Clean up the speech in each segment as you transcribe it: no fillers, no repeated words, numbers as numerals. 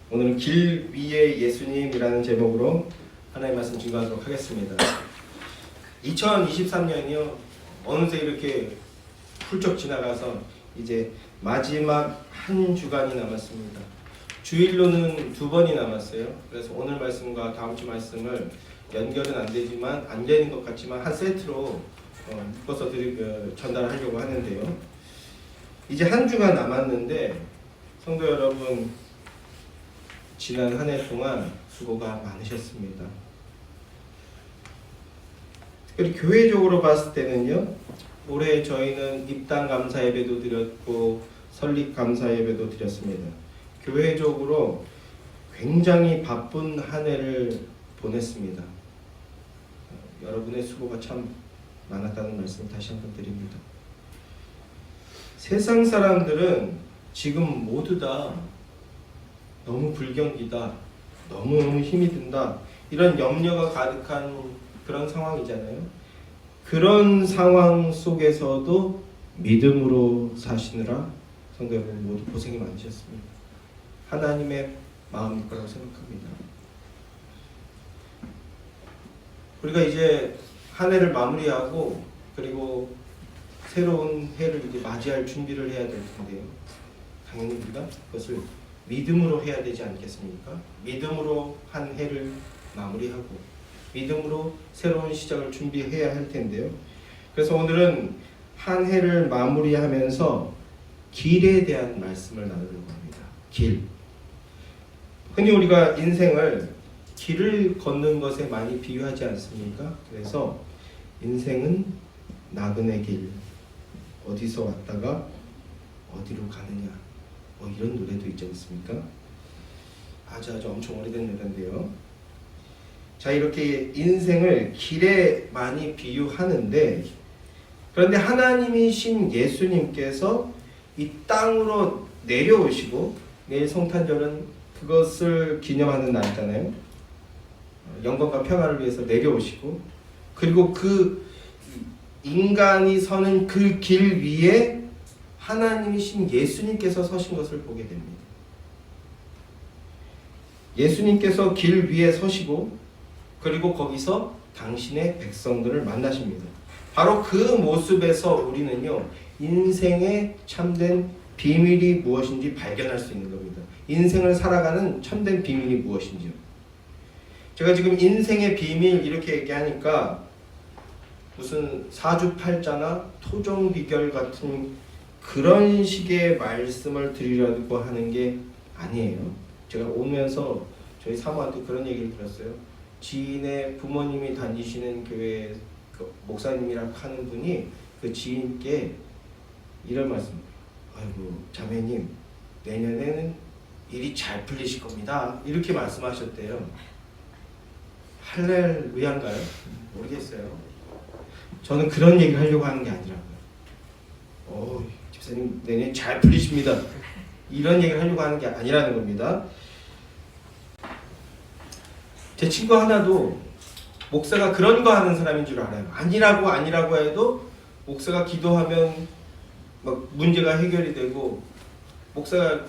오늘은 길 위에 예수님이라는 제목으로 하나님의 말씀 증거하도록 하겠습니다. 2023년이요 어느새 이렇게 훌쩍 지나가서 이제 마지막 한 주간이 남았습니다. 주일로는 2번이 남았어요. 그래서 오늘 말씀과 다음 주 말씀을 연결은 안 되지만 안 되는 것 같지만 한 세트로 묶어서 전달하려고 하는데요. 이제 한 주가 남았는데 성도 여러분, 지난 한 해 동안 수고가 많으셨습니다. 특별히 교회적으로 봤을 때는요, 올해 저희는 입당 감사 예배도 드렸고 설립 감사 예배도 드렸습니다. 교회적으로 굉장히 바쁜 한 해를 보냈습니다. 여러분의 수고가 참 많았다는 말씀을 다시 한번 드립니다. 세상 사람들은 지금 모두 다 너무 불경기다, 너무너무 힘이 든다, 이런 염려가 가득한 그런 상황이잖아요. 그런 상황 속에서도 믿음으로 사시느라 성도 여러분 모두 고생이 많으셨습니다. 하나님의 마음일 거라고 생각합니다. 우리가 이제 한 해를 마무리하고 그리고 새로운 해를 이제 맞이할 준비를 해야 될 텐데요. 당연히 우리가 그것을 믿음으로 해야 되지 않겠습니까? 믿음으로 한 해를 마무리하고 믿음으로 새로운 시작을 준비해야 할 텐데요. 그래서 오늘은 한 해를 마무리하면서 길에 대한 말씀을 나누려고 합니다. 길. 흔히 우리가 인생을 길을 걷는 것에 많이 비유하지 않습니까? 그래서 인생은 나그네 길, 어디서 왔다가 어디로 가느냐, 이런 노래도 있지 않습니까? 아주 엄청 오래된 노래인데요. 자, 이렇게 인생을 길에 많이 비유하는데, 그런데 하나님이신 예수님께서 이 땅으로 내려오시고, 내일 성탄절은 그것을 기념하는 날이잖아요. 영광과 평화를 위해서 내려오시고, 그리고 그 인간이 서는 그 길 위에 하나님이신 예수님께서 서신 것을 보게 됩니다. 예수님께서 길 위에 서시고 그리고 거기서 당신의 백성들을 만나십니다. 바로 그 모습에서 우리는요, 인생의 참된 비밀이 무엇인지 발견할 수 있는 겁니다. 인생을 살아가는 참된 비밀이 무엇인지요. 제가 지금 인생의 비밀 이렇게 얘기하니까 무슨 사주팔자나 토종비결 같은 그런 식의 말씀을 드리려고 하는 게 아니에요. 제가 오면서 저희 사모한테 그런 얘기를 들었어요. 지인의 부모님이 다니시는 교회 그 목사님이라고 하는 분이 그 지인께 이런 말씀, 아이고 자매님 내년에는 일이 잘 풀리실 겁니다, 이렇게 말씀하셨대요. 할렐루야인가요? 모르겠어요. 저는 그런 얘기를 하려고 하는 게 아니라고요. 집사님 내년 잘 풀리십니다, 이런 얘기를 하려고 하는 게 아니라는 겁니다. 제 친구 하나도 목사가 그런 거 하는 사람인 줄 알아요. 아니라고 해도 목사가 기도하면 막 문제가 해결이 되고, 목사가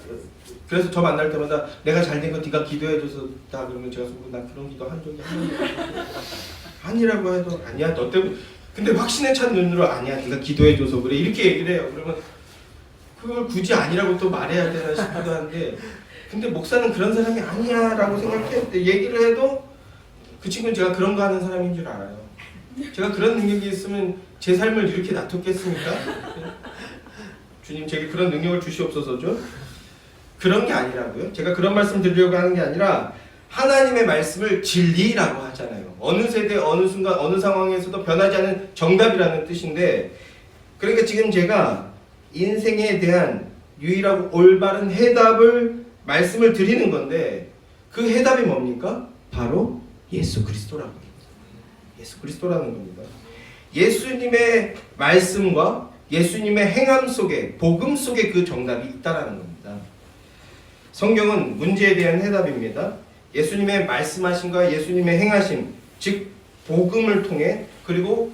그래서 저 만날 때마다 내가 잘된 거 네가 기도해줘서 다, 그러면 제가 속으로 나 그런 기도 한 적이 한 번도 없어요. 아니라고 해도 아니야 너 때문에, 근데 확신에 찬 눈으로 아니야 네가 기도해줘서 그래, 이렇게 얘기를 해요. 그러면 그걸 굳이 아니라고 또 말해야 되나 싶기도 한데, 근데 목사는 그런 사람이 아니야 라고 생각했는데 얘기를 해도 그 친구는 제가 그런 거 하는 사람인 줄 알아요. 제가 그런 능력이 있으면 제 삶을 이렇게 놔뒀겠습니까? 주님 제게 그런 능력을 주시옵소서죠. 그런 게 아니라고요. 제가 그런 말씀 드리려고 하는 게 아니라 하나님의 말씀을 진리라고 하잖아요. 어느 세대, 어느 순간, 어느 상황에서도 변하지 않은 정답이라는 뜻인데, 그러니까 지금 제가 인생에 대한 유일하고 올바른 해답을 말씀을 드리는 건데, 그 해답이 뭡니까? 바로 예수 그리스도라고 합니다. 예수 그리스도라는 겁니다. 예수님의 말씀과 예수님의 행함 속에, 복음 속에 그 정답이 있다라는 겁니다. 성경은 문제에 대한 해답입니다. 예수님의 말씀하심과 예수님의 행하심, 즉 복음을 통해, 그리고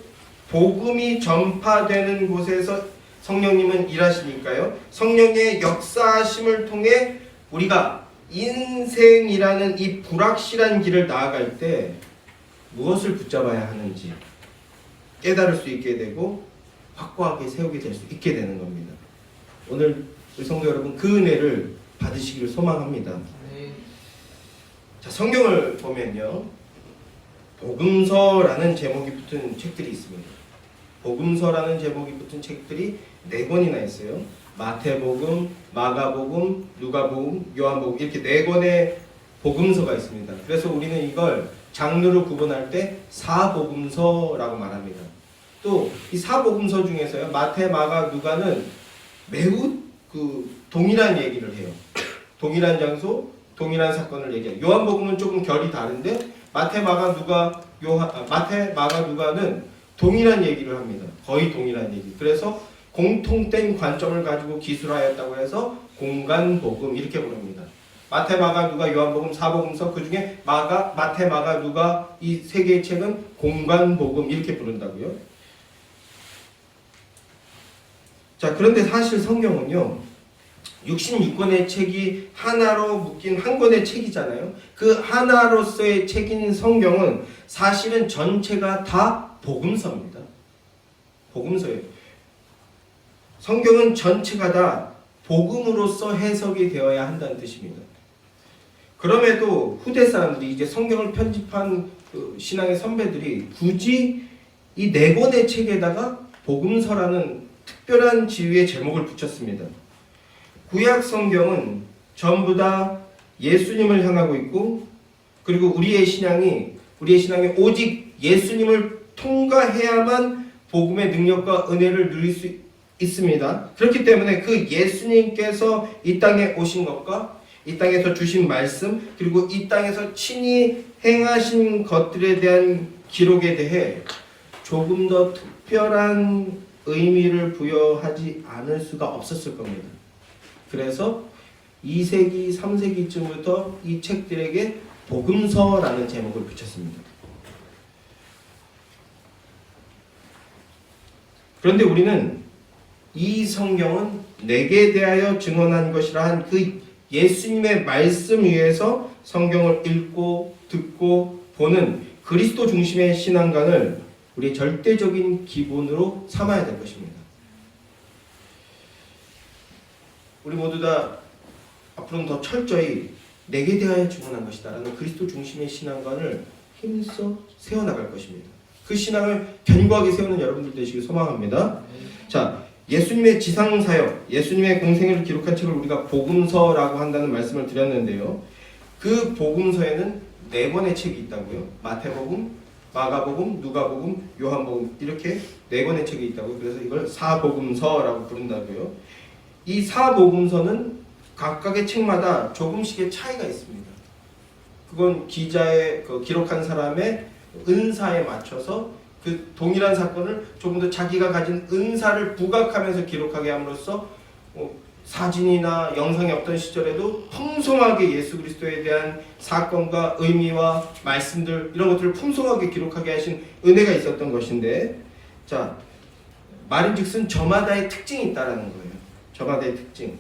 복음이 전파되는 곳에서 성령님은 일하시니까요, 성령의 역사하심을 통해 우리가 인생이라는 이 불확실한 길을 나아갈 때 무엇을 붙잡아야 하는지 깨달을 수 있게 되고 확고하게 세우게 될 수 있게 되는 겁니다. 오늘 우리 성도 여러분 그 은혜를 받으시기를 소망합니다. 자, 성경을 보면요, 복음서라는 제목이 붙은 책들이 있습니다. 복음서라는 제목이 붙은 책들이 4권이나 있어요. 마태복음, 마가복음, 누가복음, 요한복음 이렇게 4권의 복음서가 있습니다. 그래서 우리는 이걸 장르로 구분할 때 사복음서라고 말합니다. 또 이 사복음서 중에서요, 마태, 마가, 누가는 매우 동일한 얘기를 해요. 동일한 장소, 동일한 사건을 얘기해요. 요한복음은 조금 결이 다른데 마태, 마가, 누가는 동일한 얘기를 합니다. 거의 동일한 얘기. 그래서 공통된 관점을 가지고 기술하였다고 해서 공간복음 이렇게 부릅니다. 마태, 마가, 누가, 요한복음, 사복음서 그 중에 마태, 마가, 누가 이 3개의 책은 공간복음 이렇게 부른다고요. 자, 그런데 사실 성경은요, 66권의 책이 하나로 묶인 한 권의 책이잖아요. 그 하나로서의 책인 성경은 사실은 전체가 다 복음서입니다. 복음서예요. 성경은 전체가 다 복음으로서 해석이 되어야 한다는 뜻입니다. 그럼에도 후대 사람들이 이제 성경을 편집한 신앙의 선배들이 굳이 이 4권의 책에다가 복음서라는 특별한 지위의 제목을 붙였습니다. 구약 성경은 전부 다 예수님을 향하고 있고, 그리고 우리의 신앙이 오직 예수님을 통과해야만 복음의 능력과 은혜를 누릴 수 있습니다. 그렇기 때문에 그 예수님께서 이 땅에 오신 것과 이 땅에서 주신 말씀, 그리고 이 땅에서 친히 행하신 것들에 대한 기록에 대해 조금 더 특별한 의미를 부여하지 않을 수가 없었을 겁니다. 그래서 2세기, 3세기쯤부터 이 책들에게 복음서라는 제목을 붙였습니다. 그런데 우리는 이 성경은 내게 대하여 증언한 것이라 한 그 예수님의 말씀 위에서 성경을 읽고 듣고 보는 그리스도 중심의 신앙관을 우리의 절대적인 기본으로 삼아야 될 것입니다. 우리 모두 다 앞으로는 더 철저히 내게 대하여 증언한 것이다 라는 그리스도 중심의 신앙관을 힘써 세워나갈 것입니다. 그 신앙을 견고하게 세우는 여러분들 되시길 소망합니다. 자, 예수님의 지상사역, 예수님의 공생애를 기록한 책을 우리가 복음서라고 한다는 말씀을 드렸는데요. 그 복음서에는 4권의 책이 있다고요. 마태복음, 마가복음, 누가복음, 요한복음 이렇게 4권의 책이 있다고요. 그래서 이걸 사복음서라고 부른다고요. 이 사복음서는 각각의 책마다 조금씩의 차이가 있습니다. 그건 기자의 기록한 사람의 은사에 맞춰서 그 동일한 사건을 조금 더 자기가 가진 은사를 부각하면서 기록하게 함으로써 사진이나 영상이 없던 시절에도 풍성하게 예수 그리스도에 대한 사건과 의미와 말씀들 이런 것들을 풍성하게 기록하게 하신 은혜가 있었던 것인데, 자, 말인즉슨 저마다의 특징이 있다라는 거예요. 저마다의 특징.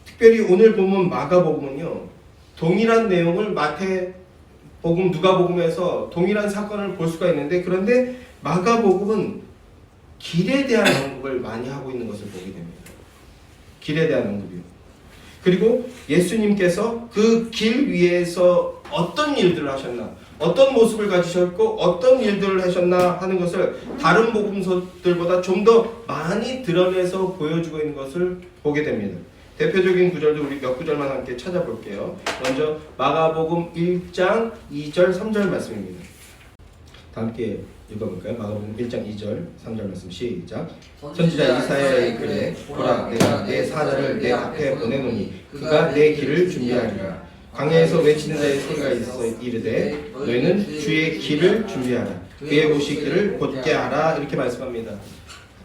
특별히 오늘 보면 마가복음은요, 동일한 내용을 마태복음, 누가복음에서 동일한 사건을 볼 수가 있는데, 그런데 마가복음은 길에 대한 언급을 많이 하고 있는 것을 보게 됩니다. 길에 대한 언급이요. 그리고 예수님께서 그 길 위에서 어떤 일들을 하셨나, 어떤 모습을 가지셨고 어떤 일들을 하셨나 하는 것을 다른 복음서들보다 좀 더 많이 드러내서 보여주고 있는 것을 보게 됩니다. 대표적인 구절도 우리 몇 구절만 함께 찾아볼게요. 먼저 마가복음 1장 2절 3절 말씀입니다. 다 함께 읽어볼까요? 마가복음 1장 2절 3절 말씀 시작. 선지자 이사야의 글에 보라, 내가 내 사자를 내 앞에 보내노니 그가 내 길을 준비하리라. 광야에서 외치는 자의 소리가 있어 이르되 너희는 주의 길을 준비하라. 그의 오시기를 곧게 하라. 이렇게 말씀합니다.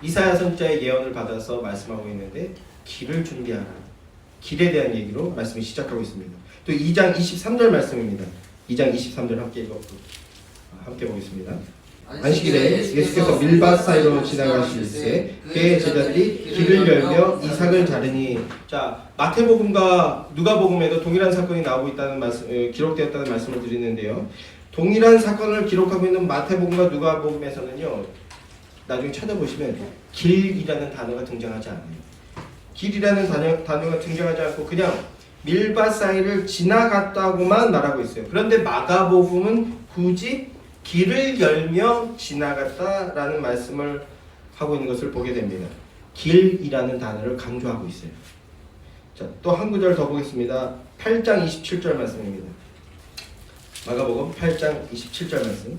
이사야 선지자의 예언을 받아서 말씀하고 있는데 길을 준비하라. 길에 대한 얘기로 말씀이 시작하고 있습니다. 또 2장 23절 말씀입니다. 2장 23절 함께 보겠습니다. 안식일에 예수께서 밀밭 사이로 지나가실새 그의 제자들이 길을 열며 이삭을 자르니. 자, 마태복음과 누가복음에도 동일한 사건이 나오고 있다는 말씀, 기록되었다는 말씀을 드리는데요. 동일한 사건을 기록하고 있는 마태복음과 누가복음에서는요, 나중에 찾아보시면 길이라는 단어가 등장하지 않아요. 길이라는 단어가 등장하지 않고 그냥 밀밭 사이를 지나갔다고만 말하고 있어요. 그런데 마가복음은 굳이 길을 열며 지나갔다라는 말씀을 하고 있는 것을 보게 됩니다. 길이라는 단어를 강조하고 있어요. 자, 또 한 구절 더 보겠습니다. 8장 27절 말씀입니다. 마가복음 8장 27절 말씀.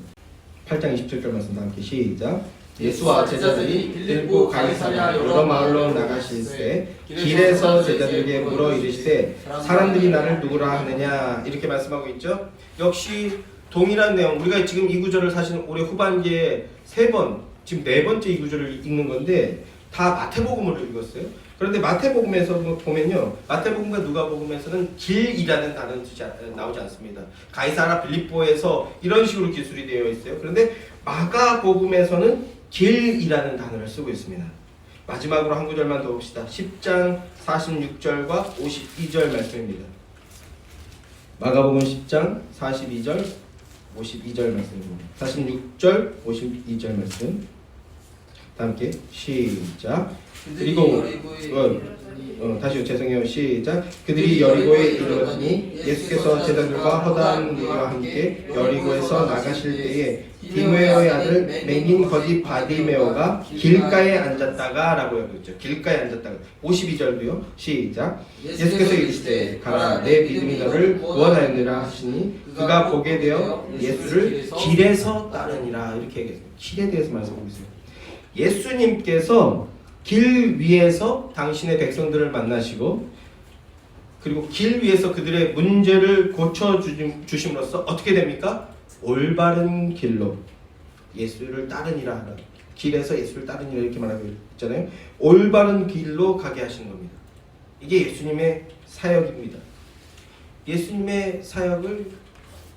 8장 27절 말씀 함께 시작. 예수와 제자들이 빌립보 가이사랴 여러 마을로 나가실새 길에서 제자들에게 물어 이르시되 사람들이 나를 누구라 하느냐, 이렇게 말씀하고 있죠. 역시 동일한 내용, 우리가 지금 이 구절을 사실 올해 후반기에 3번, 지금 4번째 이 구절을 읽는 건데 다 마태복음으로 읽었어요. 그런데 마태복음에서 보면요, 마태복음과 누가복음에서는 길이라는 단어는 나오지 않습니다. 가이사랴 빌립보에서 이런 식으로 기술이 되어 있어요. 그런데 마가복음에서는 길이라는 단어를 쓰고 있습니다. 마지막으로 한 구절만 더 봅시다. 10장 46절과 52절 말씀입니다. 마가복음 10장 42절 52절 말씀입니다. 46절 52절 말씀 다 함께 시작. 그리고 다시요, 죄송해요. 시작. 그들이 여리고에 이르렀으니 예수께서 제자들과 허다한 무리와 함께 여리고에서 나가실 때에 디메오의 아들 맹인 거지 바디메오가 길가에 앉았다가 라고 하고 있죠. 길가에 앉았다가. 52절도요. 시작. 예수께서 이르시되 가라, 내 믿음이 너를 구원하였느라 하시니 그가 보게 되어 예수를 길에서 따르니라, 이렇게 얘기했습니다. 길에 대해서 말씀하고 있어요. 예수님께서 길 위에서 당신의 백성들을 만나시고 그리고 길 위에서 그들의 문제를 고쳐주심으로써 어떻게 됩니까? 올바른 길로 예수를 따르니라 하는, 길에서 예수를 따르니라 이렇게 말하고 있잖아요. 올바른 길로 가게 하시는 겁니다. 이게 예수님의 사역입니다. 예수님의 사역을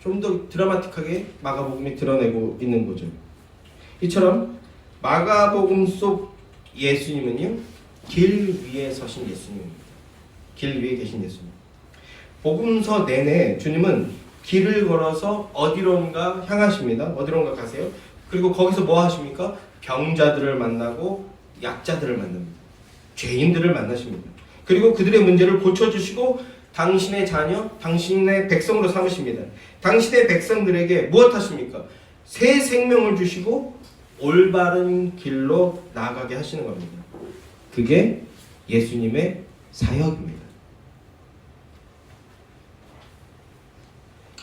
좀 더 드라마틱하게 마가복음이 드러내고 있는 거죠. 이처럼 마가복음 속 예수님은요, 길 위에 서신 예수님입니다. 길 위에 계신 예수님. 복음서 내내 주님은 길을 걸어서 어디론가 향하십니다. 어디론가 가세요. 그리고 거기서 뭐 하십니까? 병자들을 만나고 약자들을 만납니다. 죄인들을 만나십니다. 그리고 그들의 문제를 고쳐주시고 당신의 자녀, 당신의 백성으로 삼으십니다. 당신의 백성들에게 무엇 하십니까? 새 생명을 주시고 올바른 길로 나아가게 하시는 겁니다. 그게 예수님의 사역입니다.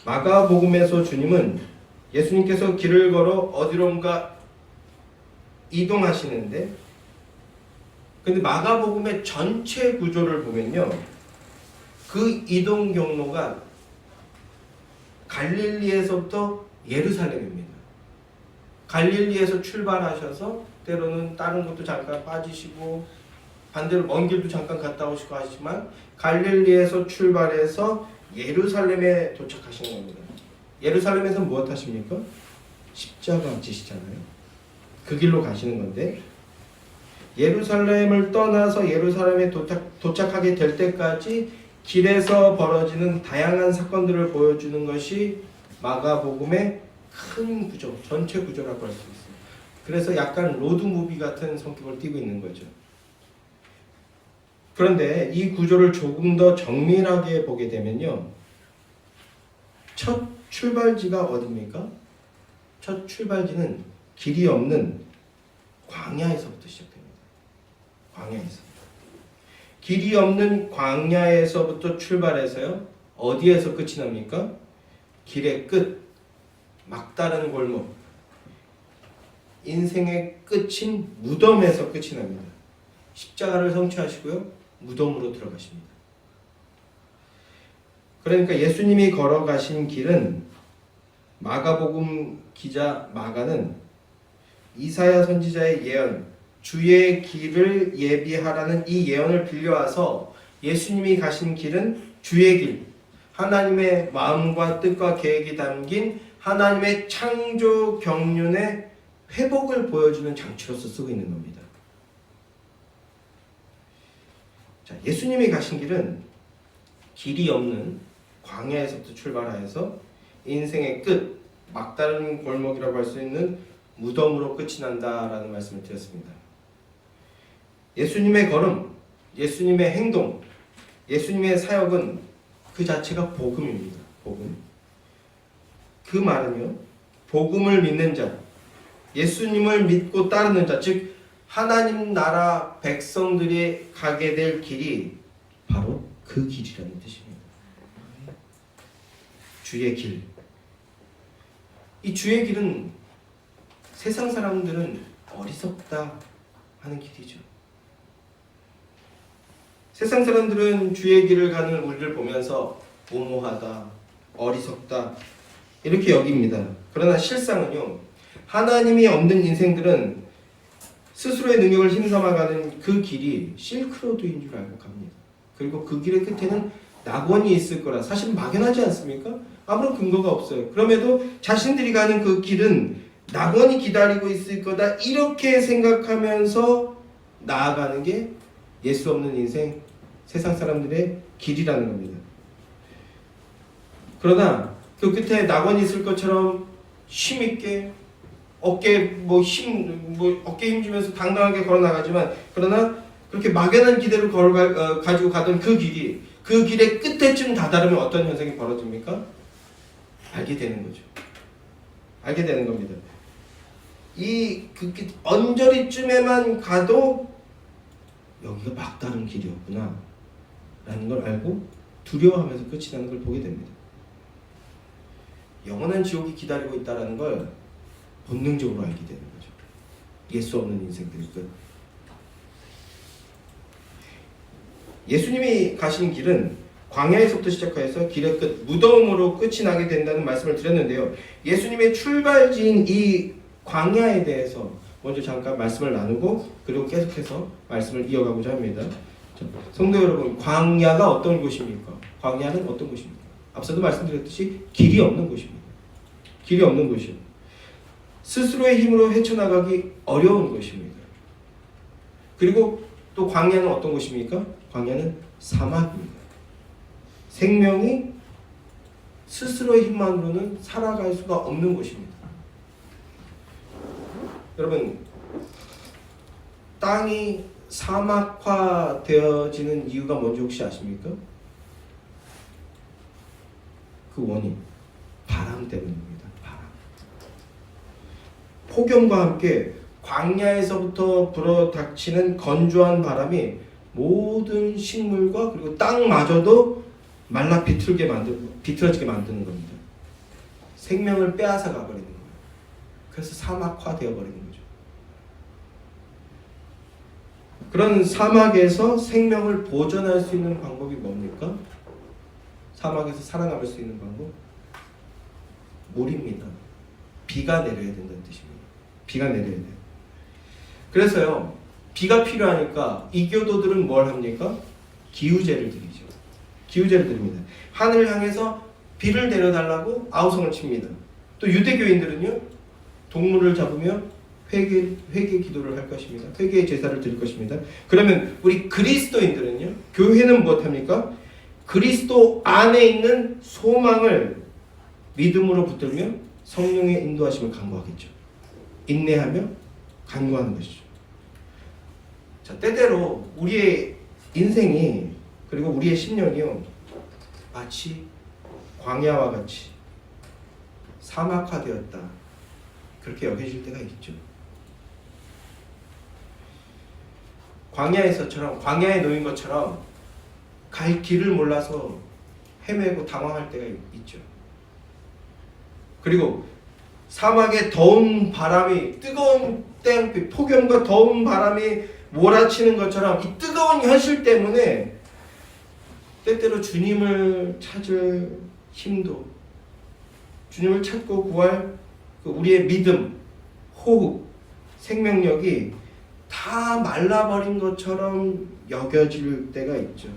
마가복음에서 주님은 예수님께서 길을 걸어 어디론가 이동하시는데, 근데 마가복음의 전체 구조를 보면요, 그 이동 경로가 갈릴리에서부터 예루살렘입니다. 갈릴리에서 출발하셔서 때로는 다른 곳도 잠깐 빠지시고 반대로 먼 길도 잠깐 갔다 오시고 하시지만 갈릴리에서 출발해서 예루살렘에 도착하시는 겁니다. 예루살렘에서 무엇 하십니까? 십자가 지시잖아요. 그 길로 가시는 건데, 예루살렘을 떠나서 예루살렘에 도착하게 될 때까지 길에서 벌어지는 다양한 사건들을 보여주는 것이 마가복음의 큰 구조, 전체 구조라고 할 수 있어요. 그래서 약간 로드무비 같은 성격을 띠고 있는 거죠. 그런데 이 구조를 조금 더 정밀하게 보게 되면요, 첫 출발지가 어디입니까? 첫 출발지는 길이 없는 광야에서부터 시작됩니다. 광야에서. 길이 없는 광야에서부터 출발해서요, 어디에서 끝이 납니까? 길의 끝, 막다른 골목, 인생의 끝인 무덤에서 끝이 납니다. 십자가를 성취하시고요, 무덤으로 들어가십니다. 그러니까 예수님이 걸어가신 길은, 마가복음 기자 마가는 이사야 선지자의 예언, 주의 길을 예비하라는 이 예언을 빌려와서 예수님이 가신 길은 주의 길, 하나님의 마음과 뜻과 계획이 담긴 하나님의 창조 경륜의 회복을 보여주는 장치로서 쓰고 있는 겁니다. 자, 예수님이 가신 길은 길이 없는 광야에서부터 출발하여서 인생의 끝, 막다른 골목이라고 할 수 있는 무덤으로 끝이 난다라는 말씀을 드렸습니다. 예수님의 걸음, 예수님의 행동, 예수님의 사역은 그 자체가 복음입니다. 복음. 그 말은요, 복음을 믿는 자, 예수님을 믿고 따르는 자, 즉 하나님 나라 백성들이 가게 될 길이 바로 그 길이라는 뜻입니다. 주의 길. 이 주의 길은 세상 사람들은 어리석다 하는 길이죠. 세상 사람들은 주의 길을 가는 우리를 보면서 무모하다, 어리석다 이렇게 여깁니다. 그러나 실상은요, 하나님이 없는 인생들은 스스로의 능력을 힘삼아가는 그 길이 실크로드인 줄 알고 갑니다. 그리고 그 길의 끝에는 낙원이 있을 거라 사실 막연하지 않습니까? 아무런 근거가 없어요. 그럼에도 자신들이 가는 그 길은 낙원이 기다리고 있을 거다 이렇게 생각하면서 나아가는 게 예수 없는 인생, 세상 사람들의 길이라는 겁니다. 그러나 그 끝에 낙원이 있을 것처럼 힘있게 어깨에 어깨 힘주면서 당당하게 걸어 나가지만, 그러나 그렇게 막연한 기대를 가지고 가던 그 길이 그 길의 끝에쯤 다다르면 어떤 현상이 벌어집니까? 알게 되는 거죠. 알게 되는 겁니다. 그 언저리쯤에만 가도 여기가 막다른 길이었구나 라는 걸 알고 두려워하면서 끝이 나는 걸 보게 됩니다. 영원한 지옥이 기다리고 있다는 걸 본능적으로 알게 되는 거죠. 예수 없는 인생들의 끝. 예수님이 가신 길은 광야에서부터 시작해서 길의 끝, 무덤으로 끝이 나게 된다는 말씀을 드렸는데요. 예수님의 출발지인 이 광야에 대해서 먼저 잠깐 말씀을 나누고 그리고 계속해서 말씀을 이어가고자 합니다. 성도 여러분, 광야가 어떤 곳입니까? 광야는 어떤 곳입니까? 앞서도 말씀드렸듯이 길이 없는 곳입니다. 길이 없는 곳이요. 스스로의 힘으로 헤쳐나가기 어려운 곳입니다. 그리고 또 광야는 어떤 곳입니까? 광야는 사막입니다. 생명이 스스로의 힘만으로는 살아갈 수가 없는 곳입니다. 여러분, 땅이 사막화되어지는 이유가 뭔지 혹시 아십니까? 그 원인, 바람 때문입니다. 바람. 폭염과 함께 광야에서부터 불어닥치는 건조한 바람이 모든 식물과 그리고 땅마저도 말라 비틀어지게 만드는 겁니다. 생명을 빼앗아 가버리는 거예요. 그래서 사막화되어 버리는 거죠. 그런 사막에서 생명을 보존할 수 있는 방법이 뭡니까? 사막에서 살아남을 수 있는 방법? 물입니다. 비가 내려야 된다는 뜻입니다. 비가 내려야 돼요. 그래서요, 비가 필요하니까 이교도들은 뭘 합니까? 기우제를 드리죠. 기우제를 드립니다. 하늘을 향해서 비를 내려달라고 아우성을 칩니다. 또 유대교인들은요, 동물을 잡으며 회개 기도를 할 것입니다. 회개의 제사를 드릴 것입니다. 그러면 우리 그리스도인들은요, 교회는 무엇합니까? 그리스도 안에 있는 소망을 믿음으로 붙들며 성령의 인도하심을 간구하겠죠. 인내하며 간구하는 것이죠. 자, 때때로 우리의 인생이 그리고 우리의 심령이요, 마치 광야와 같이 사막화되었다 그렇게 여겨질 때가 있죠. 광야에 놓인 것처럼 갈 길을 몰라서 헤매고 당황할 때가 있죠. 그리고 사막의 더운 바람이, 뜨거운 땡빛, 폭염과 더운 바람이 몰아치는 것처럼 이 뜨거운 현실 때문에 때때로 주님을 찾을 힘도, 주님을 찾고 구할 우리의 믿음, 호흡, 생명력이 다 말라버린 것처럼 여겨질 때가 있죠.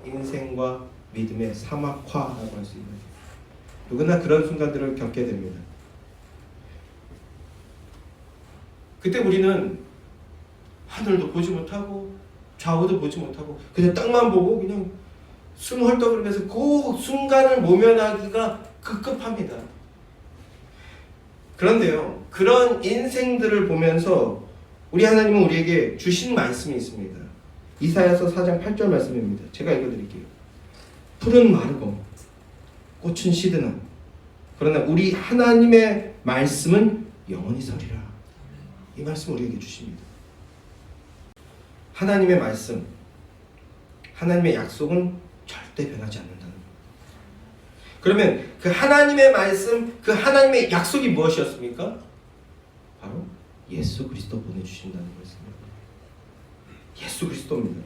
인생과 믿음의 사막화라고 할 수 있는, 누구나 그런 순간들을 겪게 됩니다. 그때 우리는 하늘도 보지 못하고 좌우도 보지 못하고 그냥 땅만 보고 그냥 숨 헐떡거리면서 그 순간을 모면하기가 급급합니다. 그런데요, 그런 인생들을 보면서 우리 하나님은 우리에게 주신 말씀이 있습니다. 이사야서 4장 8절 말씀입니다. 제가 읽어드릴게요. 풀은 마르고 꽃은 시드나 그러나 우리 하나님의 말씀은 영원히 서리라. 이 말씀 우리에게 주십니다. 하나님의 말씀, 하나님의 약속은 절대 변하지 않는다는 거예요. 그러면 그 하나님의 말씀, 그 하나님의 약속이 무엇이었습니까? 바로 예수 그리스도 보내주신다는 것입니다. 예수 그리스도입니다.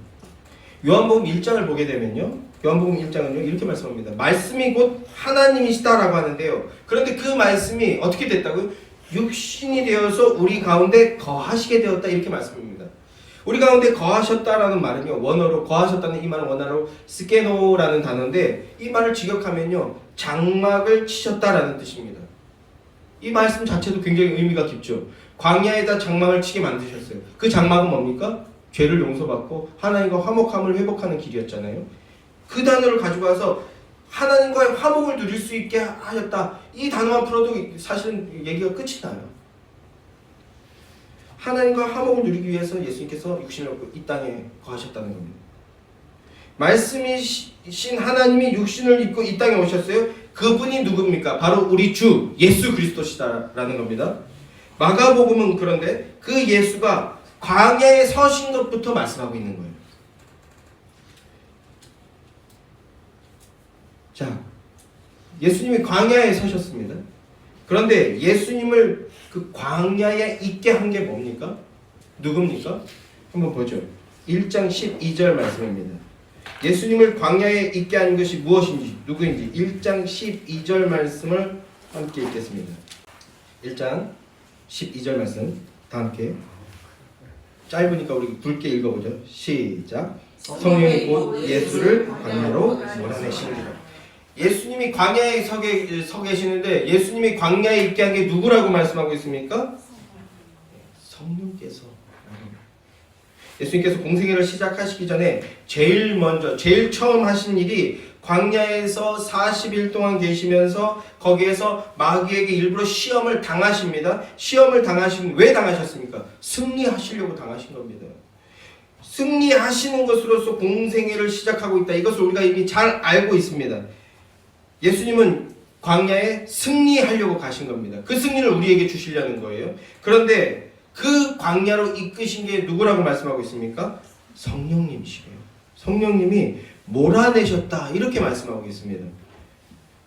요한복음 1장을 보게 되면요, 요한복음 1장은요 이렇게 말씀합니다. 말씀이 곧 하나님이시다라고 하는데요. 그런데 그 말씀이 어떻게 됐다고요? 육신이 되어서 우리 가운데 거하시게 되었다 이렇게 말씀합니다. 우리 가운데 거하셨다라는 말은요, 원어로 거하셨다는 이 말은 원어로 스케노라는 단어인데 이 말을 직역하면요 장막을 치셨다라는 뜻입니다. 이 말씀 자체도 굉장히 의미가 깊죠. 광야에다 장막을 치게 만드셨어요. 그 장막은 뭡니까? 죄를 용서받고 하나님과 화목함을 회복하는 길이었잖아요. 그 단어를 가지고 와서 하나님과의 화목을 누릴 수 있게 하셨다. 이 단어만 풀어도 사실은 얘기가 끝이 나요. 하나님과 화목을 누리기 위해서 예수님께서 육신을 얻고 이 땅에 거하셨다는 겁니다. 말씀이신 하나님이 육신을 입고 이 땅에 오셨어요. 그분이 누굽니까? 바로 우리 주 예수 그리스도시다라는 겁니다. 마가복음은 그런데 그 예수가 광야에 서신 것부터 말씀하고 있는 거예요. 자, 예수님이 광야에 서셨습니다. 그런데 예수님을 그 광야에 있게 한 게 뭡니까? 누굽니까? 한번 보죠. 1장 12절 말씀입니다. 예수님을 광야에 있게 한 것이 무엇인지, 누구인지 1장 12절 말씀을 함께 읽겠습니다. 1장 12절 말씀 다 함께 짧으니까 우리 굵게 읽어보죠. 시작. 성령이 곧 예수를 광야로 몰아내시니라. 예수님이 광야에 서 계시는데 예수님이 광야에 있게 한 게 누구라고 말씀하고 있습니까? 성령께서. 예수님께서 공생애를 시작하시기 전에 제일 처음 하신 일이 광야에서 40일 동안 계시면서 거기에서 마귀에게 일부러 시험을 당하십니다. 시험을 왜 당하셨습니까? 승리하시려고 당하신 겁니다. 승리하시는 것으로서 공생애를 시작하고 있다. 이것을 우리가 이미 잘 알고 있습니다. 예수님은 광야에 승리하려고 가신 겁니다. 그 승리를 우리에게 주시려는 거예요. 그런데 그 광야로 이끄신 게 누구라고 말씀하고 있습니까? 성령님이시래요. 성령님이 몰아내셨다 이렇게 말씀하고 있습니다.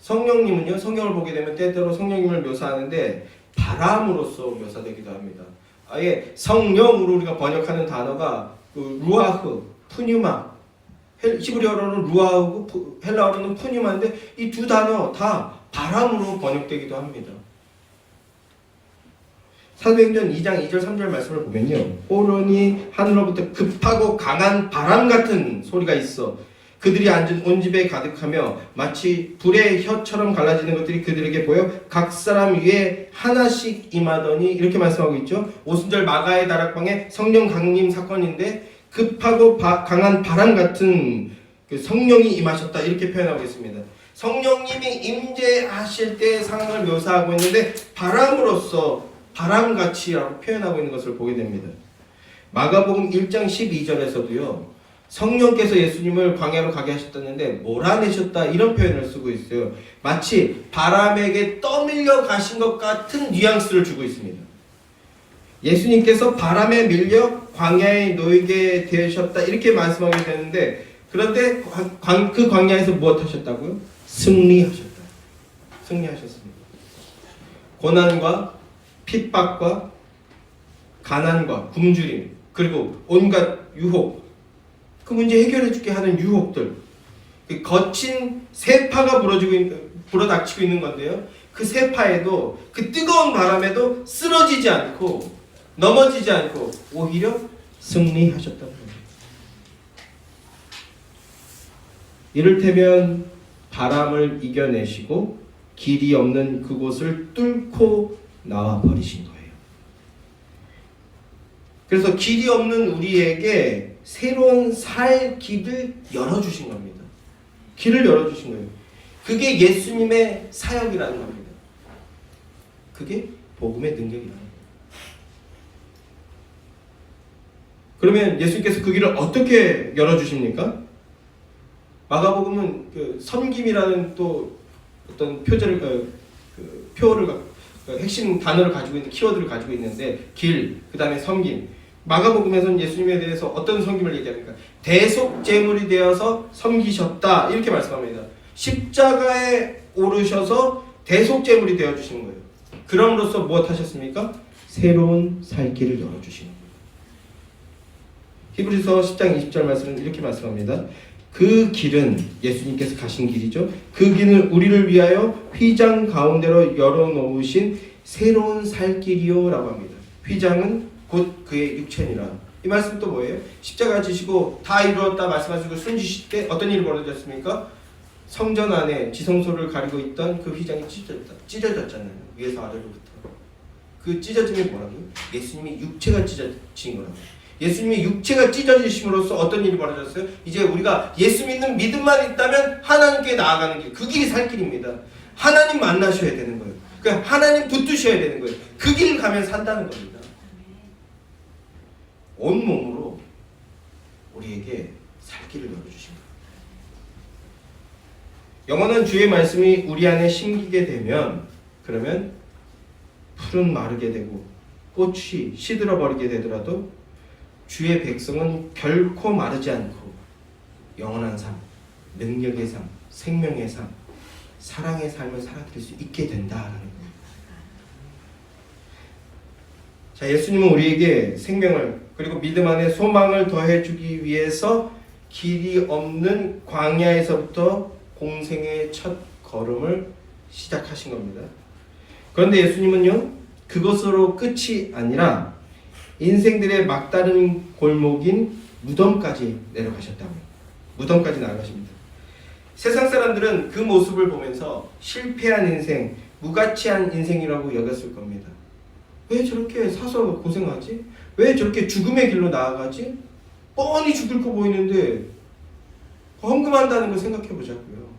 성령님은요, 성경을 보게 되면 때때로 성령님을 묘사하는데 바람으로서 묘사되기도 합니다. 아예 성령으로 우리가 번역하는 단어가 그 루아흐, 푸뉴마, 히브리어로는 루아흐고 헬라어로는 푸뉴마인데 이 두 단어 다 바람으로 번역되기도 합니다. 사도행전 2장 2절 3절 말씀을 보면요, 호련히 하늘로부터 급하고 강한 바람 같은 소리가 있어 그들이 앉은 온 집에 가득하며 마치 불의 혀처럼 갈라지는 것들이 그들에게 보여 각 사람 위에 하나씩 임하더니 이렇게 말씀하고 있죠. 오순절 마가의 다락방에 성령 강림 사건인데 급하고 강한 바람 같은 그 성령이 임하셨다 이렇게 표현하고 있습니다. 성령님이 임재하실 때의 상황을 묘사하고 있는데 바람으로서 바람같이라고 표현하고 있는 것을 보게 됩니다. 마가복음 1장 12절에서도요 성령께서 예수님을 광야로 가게 하셨다는데 몰아내셨다 이런 표현을 쓰고 있어요. 마치 바람에게 떠밀려 가신 것 같은 뉘앙스를 주고 있습니다. 예수님께서 바람에 밀려 광야에 놓이게 되셨다 이렇게 말씀하게 되는데 그런데 그 광야에서 무엇 하셨다고요? 승리하셨다. 승리하셨습니다. 고난과 핍박과 가난과 굶주림 그리고 온갖 유혹 그 문제 해결해 주게 하는 유혹들 그 거친 세파가 불어닥치고 있는 건데요. 그 세파에도 그 뜨거운 바람에도 쓰러지지 않고 넘어지지 않고 오히려 승리하셨다는 겁니다. 이를테면 바람을 이겨내시고 길이 없는 그곳을 뚫고 나와 버리신 거예요. 그래서 길이 없는 우리에게 새로운 살 길을 열어주신 겁니다. 길을 열어주신 거예요. 그게 예수님의 사역이라는 겁니다. 그게 복음의 능력이라는 거예요. 그러면 예수님께서 그 길을 어떻게 열어주십니까? 마가복음은 그 섬김이라는 또 어떤 표를 핵심 단어를 가지고 있는 키워드를 가지고 있는데 길, 그 다음에 섬김. 마가복음에서는 예수님에 대해서 어떤 섬김을 얘기합니까? 대속제물이 되어서 섬기셨다 이렇게 말씀합니다. 십자가에 오르셔서 대속제물이 되어주시는 거예요. 그럼으로써 무엇 하셨습니까? 새로운 살 길을 열어주시는 거예요. 히브리서 10장 20절 말씀은 이렇게 말씀합니다. 그 길은 예수님께서 가신 길이죠. 그 길은 우리를 위하여 휘장 가운데로 열어놓으신 새로운 살 길이요 라고 합니다. 휘장은 곧 그의 육체니라. 이 말씀 또 뭐예요? 십자가 지시고 다 이루었다 말씀하시고 숨지실 때 어떤 일이 벌어졌습니까? 성전 안에 지성소를 가리고 있던 그 휘장이 찢어졌잖아요. 위에서 아래로부터. 그 찢어짐이 뭐라고요? 예수님이 육체가 찢어진 거라고요. 예수님이 육체가 찢어지심으로써 어떤 일이 벌어졌어요? 이제 우리가 예수 믿는 믿음만 있다면 하나님께 나아가는 길, 그 길이 살 길입니다. 하나님 만나셔야 되는 거예요. 그러니까 하나님 붙드셔야 되는 거예요. 그 길을 가면 산다는 겁니다. 온몸으로 우리에게 살 길을 열어주신 거예요. 영원한 주의 말씀이 우리 안에 심기게 되면 그러면 풀은 마르게 되고 꽃이 시들어 버리게 되더라도 주의 백성은 결코 마르지 않고 영원한 삶, 능력의 삶, 생명의 삶, 사랑의 삶을 살아드릴 수 있게 된다라는 거예요. 자, 예수님은 우리에게 생명을 그리고 믿음 안에 소망을 더해주기 위해서 길이 없는 광야에서부터 공생의 첫 걸음을 시작하신 겁니다. 그런데 예수님은요, 그것으로 끝이 아니라 인생들의 막다른 골목인 무덤까지 내려가셨다고요. 무덤까지 나아가십니다. 세상 사람들은 그 모습을 보면서 실패한 인생, 무가치한 인생이라고 여겼을 겁니다. 왜 저렇게 사서 고생하지? 왜 저렇게 죽음의 길로 나아가지? 뻔히 죽을 거 보이는데 헌금한다는 걸 생각해 보자고요.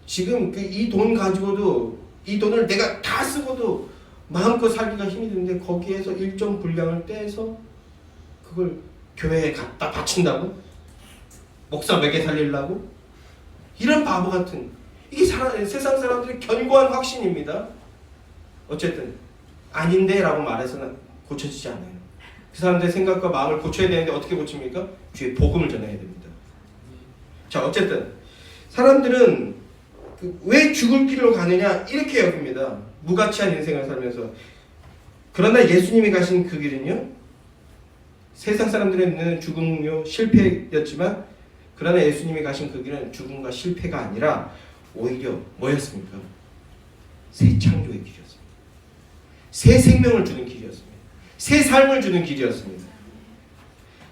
지금 이 돈 가지고도 이 돈을 내가 다 쓰고도 마음껏 살기가 힘이 드는데 거기에서 일정 분량을 떼서 그걸 교회에 갖다 바친다고? 목사 먹여 살리려고? 이런 바보 같은 이게 세상 사람들의 견고한 확신입니다. 어쨌든 아닌데 라고 말해서는 고쳐지지 않아요. 그 사람들의 생각과 마음을 고쳐야 되는데 어떻게 고칩니까? 주의 복음을 전해야 됩니다. 자, 어쨌든 사람들은 왜 죽을 길로 가느냐 이렇게 여깁니다. 무가치한 인생을 살면서. 그러나 예수님이 가신 그 길은요, 세상 사람들의 눈에는 죽음요 실패였지만 그러나 예수님이 가신 그 길은 죽음과 실패가 아니라 오히려 뭐였습니까? 새 창조의 길이었습니다. 새 생명을 주는 길이었습니다. 새 삶을 주는 길이었습니다.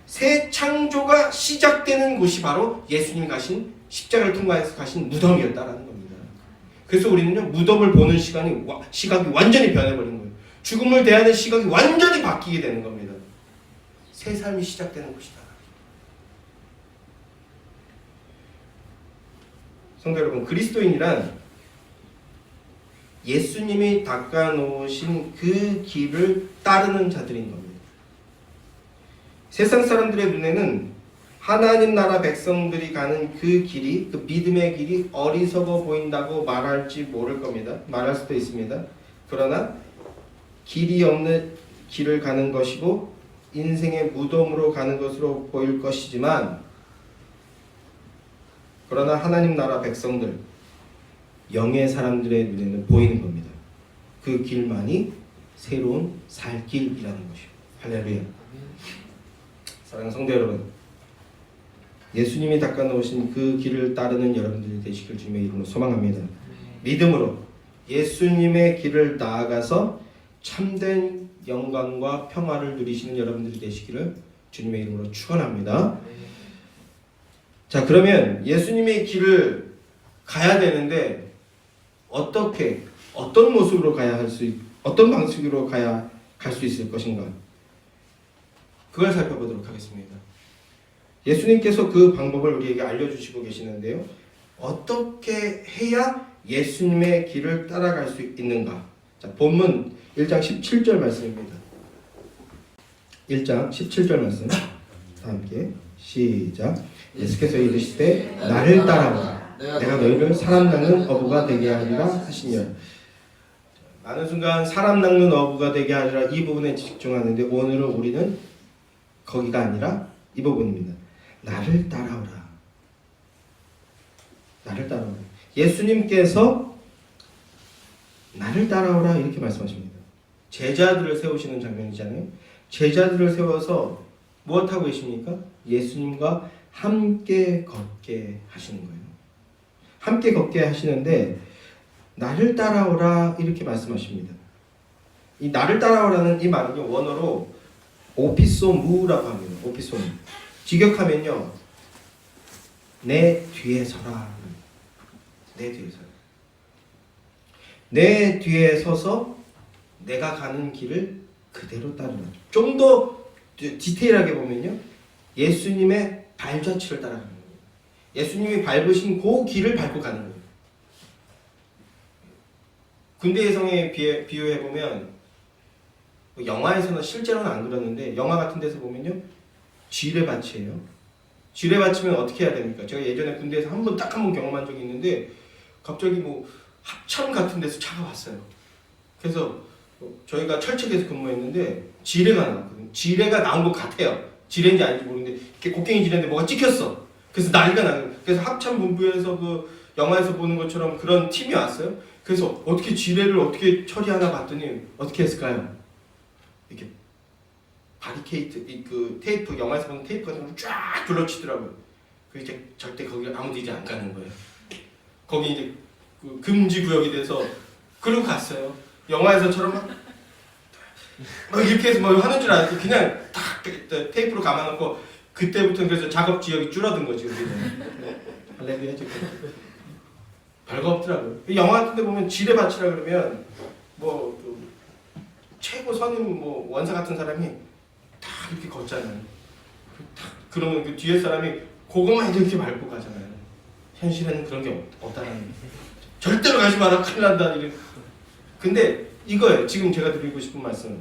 새 창조가 시작되는 곳이 바로 예수님이 가신 십자가를 통과해서 가신 무덤이었다라는 겁니다. 그래서 우리는요, 무덤을 보는 시각이 완전히 변해버린 거예요. 죽음을 대하는 시각이 완전히 바뀌게 되는 겁니다. 새 삶이 시작되는 곳이다. 성도 여러분, 그리스도인이란 예수님이 닦아놓으신 그 길을 따르는 자들인 겁니다. 세상 사람들의 눈에는 하나님 나라 백성들이 가는 그 길이, 그 믿음의 길이 어리석어 보인다고 말할지 모를 겁니다. 말할 수도 있습니다. 그러나 길이 없는 길을 가는 것이고 인생의 무덤으로 가는 것으로 보일 것이지만, 그러나 하나님 나라 백성들, 영의 사람들의 눈에는 보이는 겁니다. 그 길만이 새로운 살 길이라는 것이요. 할렐루야. 사랑하는 성도 여러분, 예수님이 닦아놓으신 그 길을 따르는 여러분들이 되시길 주님의 이름으로 소망합니다. 믿음으로 예수님의 길을 나아가서 참된 영광과 평화를 누리시는 여러분들이 되시기를 주님의 이름으로 축원합니다. 자, 그러면 예수님의 길을 가야 되는데 어떻게, 어떤 모습으로 가야 어떤 방식으로 갈 수 있을 것인가? 그걸 살펴보도록 하겠습니다. 예수님께서 그 방법을 우리에게 알려주시고 계시는데요. 어떻게 해야 예수님의 길을 따라갈 수 있는가? 자, 본문 1장 17절 말씀입니다. 1장 17절 말씀 다 함께 시작. 예수께서 이르시되 나를 따라오라. 내가 너희를 사람 낚는 어부가 되게 하리라 하시니라. 많은 순간 사람 낚는 어부가 되게 하리라 이 부분에 집중하는데 오늘은 우리는 거기가 아니라 이 부분입니다. 나를 따라오라. 나를 따라오라. 예수님께서 나를 따라오라 이렇게 말씀하십니다. 제자들을 세우시는 장면이잖아요. 제자들을 세워서 무엇하고 계십니까? 예수님과 함께 걷게 하시는 거예요. 함께 걷게 하시는데 나를 따라오라 이렇게 말씀하십니다. 이 나를 따라오라는 이 말은요, 원어로 오피소무라고 합니다. 오피소무. 직역하면요, 내 뒤에 서라. 내 뒤에 서라. 내 뒤에 서서 내가 가는 길을 그대로 따르라. 좀 더 디테일하게 보면요, 예수님의 발자취를 따라가는 거예요. 예수님이 밟으신 그 길을 밟고 가는 거예요. 군대의 성에 비유해 보면, 영화에서는 실제로는 안 그러는데 영화 같은 데서 보면요, 지뢰밭이에요. 지뢰밭이면 어떻게 해야 됩니까? 제가 예전에 군대에서 한 번 경험한 적이 있는데 갑자기 뭐 합참 같은 데서 차가 왔어요. 그래서 저희가 철책에서 근무했는데 지뢰가 나왔거든요. 지뢰가 나온 것 같아요. 지뢰인지 아닌지 모르는데 곡괭이 지뢰인데 뭐가 찍혔어. 그래서 난리가 나는 거예요. 그래서 합참 본부에서 그 영화에서 보는 것처럼 그런 팀이 왔어요. 그래서 어떻게 지뢰를 어떻게 처리하나 봤더니 어떻게 했을까요? 이렇게 바리케이트, 그 테이프, 영화에서 보는 테이프 같은 걸 쫙 둘러치더라고요. 그 이제 절대 거기 아무도 이제 안 가는 거예요. 거기 이제 그 금지 구역이 돼서 그러고 갔어요. 영화에서처럼 막 이렇게 해서 뭐 하는 줄 알았지. 그냥 딱 테이프로 감아놓고 그때부터는 그래서 작업 지역이 줄어든 거지. 할렐루야. 별거 없더라고요. 영화 같은 데 보면 지뢰밭이라 그러면 뭐 최고 선임 뭐 원사 같은 사람이 딱 이렇게 걷잖아요. 딱 그러면 그 뒤에 사람이 그것만 이렇게 밟고 가잖아요. 현실에는 그런 게 없다라는 거예요. 절대로 가지 마라, 큰일 난다. 이래. 근데 이거예요. 지금 제가 드리고 싶은 말씀은